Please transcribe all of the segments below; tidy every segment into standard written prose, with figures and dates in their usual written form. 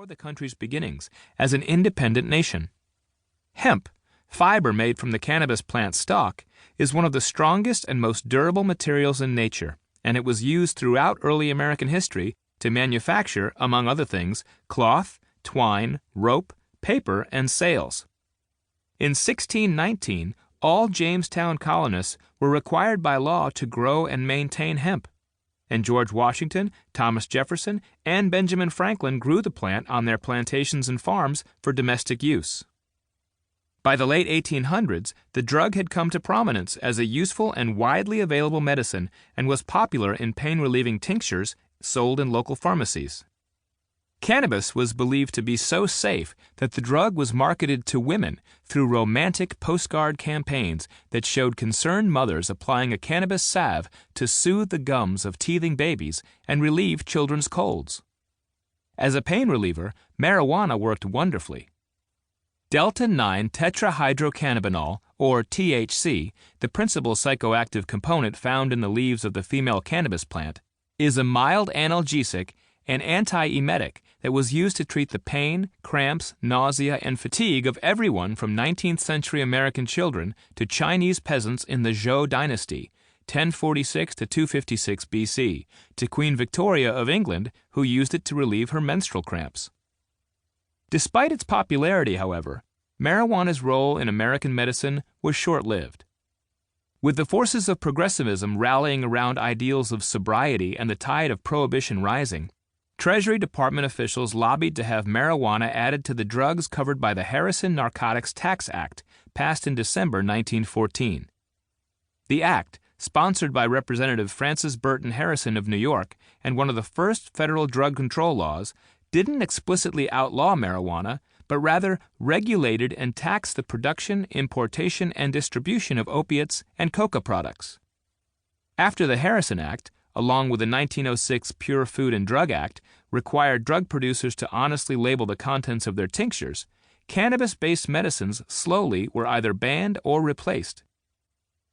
before the country's beginnings as an independent nation. Hemp, fiber made from the cannabis plant stalk, is one of the strongest and most durable materials in nature, and it was used throughout early American history to manufacture, among other things, cloth, twine, rope, paper, and sails. In 1619, all Jamestown colonists were required by law to grow and maintain hemp, and George Washington, Thomas Jefferson, and Benjamin Franklin grew the plant on their plantations and farms for domestic use. By the late 1800s, the drug had come to prominence as a useful and widely available medicine and was popular in pain-relieving tinctures sold in local pharmacies. Cannabis was believed to be so safe that the drug was marketed to women through romantic postcard campaigns that showed concerned mothers applying a cannabis salve to soothe the gums of teething babies and relieve children's colds. As a pain reliever, marijuana worked wonderfully. Delta-9-tetrahydrocannabinol, or THC, the principal psychoactive component found in the leaves of the female cannabis plant, is a mild analgesic and anti-emetic that was used to treat the pain, cramps, nausea, and fatigue of everyone from 19th century American children to Chinese peasants in the Zhou dynasty, 1046 to 256 BC, to Queen Victoria of England, who used it to relieve her menstrual cramps. Despite its popularity, however, marijuana's role in American medicine was short-lived. With the forces of progressivism rallying around ideals of sobriety and the tide of prohibition rising, Treasury Department officials lobbied to have marijuana added to the drugs covered by the Harrison Narcotics Tax Act, passed in December 1914. The act, sponsored by Representative Francis Burton Harrison of New York and one of the first federal drug control laws, didn't explicitly outlaw marijuana, but rather regulated and taxed the production, importation, and distribution of opiates and coca products. After the Harrison Act, along with the 1906 Pure Food and Drug Act, required drug producers to honestly label the contents of their tinctures, cannabis-based medicines slowly were either banned or replaced.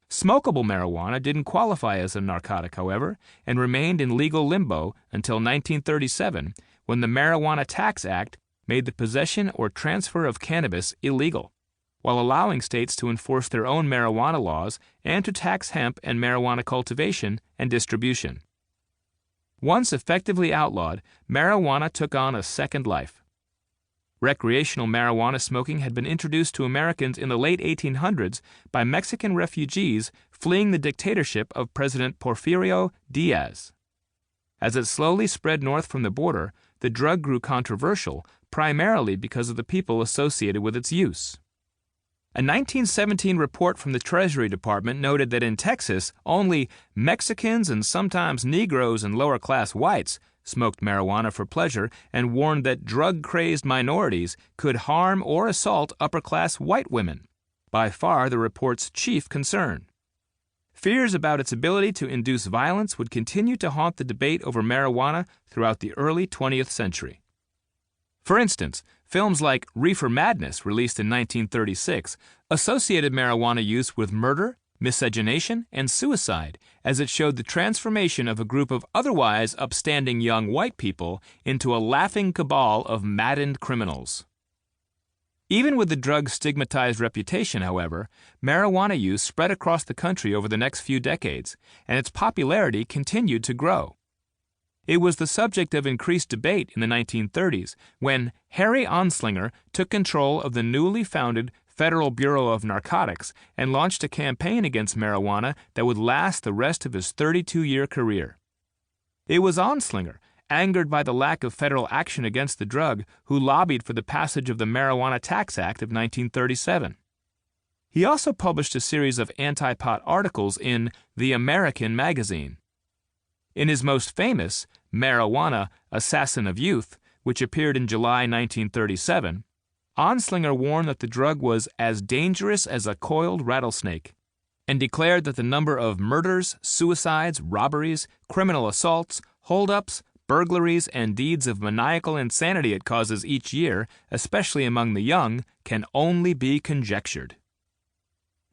Smokable marijuana didn't qualify as a narcotic, however, and remained in legal limbo until 1937, when the Marijuana Tax Act made the possession or transfer of cannabis illegal, while allowing states to enforce their own marijuana laws and to tax hemp and marijuana cultivation and distribution. Once effectively outlawed, marijuana took on a second life. Recreational marijuana smoking had been introduced to Americans in the late 1800s by Mexican refugees fleeing the dictatorship of President Porfirio Diaz. As it slowly spread north from the border, the drug grew controversial, primarily because of the people associated with its use. A 1917 report from the Treasury Department noted that in Texas, only Mexicans and sometimes Negroes and lower-class whites smoked marijuana for pleasure and warned that drug-crazed minorities could harm or assault upper-class white women, by far the report's chief concern. Fears about its ability to induce violence would continue to haunt the debate over marijuana throughout the early 20th century. For instance, films like Reefer Madness, released in 1936, associated marijuana use with murder, miscegenation, and suicide, as it showed the transformation of a group of otherwise upstanding young white people into a laughing cabal of maddened criminals. Even with the drug's stigmatized reputation, however, marijuana use spread across the country over the next few decades, and its popularity continued to grow. It was the subject of increased debate in the 1930s when Harry Anslinger took control of the newly founded Federal Bureau of Narcotics and launched a campaign against marijuana that would last the rest of his 32-year career. It was Anslinger, angered by the lack of federal action against the drug, who lobbied for the passage of the Marijuana Tax Act of 1937. He also published a series of anti-pot articles in The American magazine. In his most famous, Marijuana, Assassin of Youth, which appeared in July 1937, Anslinger warned that the drug was as dangerous as a coiled rattlesnake, and declared that the number of murders, suicides, robberies, criminal assaults, holdups, burglaries, and deeds of maniacal insanity it causes each year, especially among the young, can only be conjectured.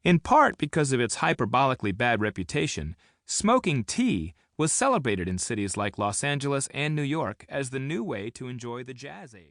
In part because of its hyperbolically bad reputation, smoking tea was celebrated in cities like Los Angeles and New York as the new way to enjoy the jazz age.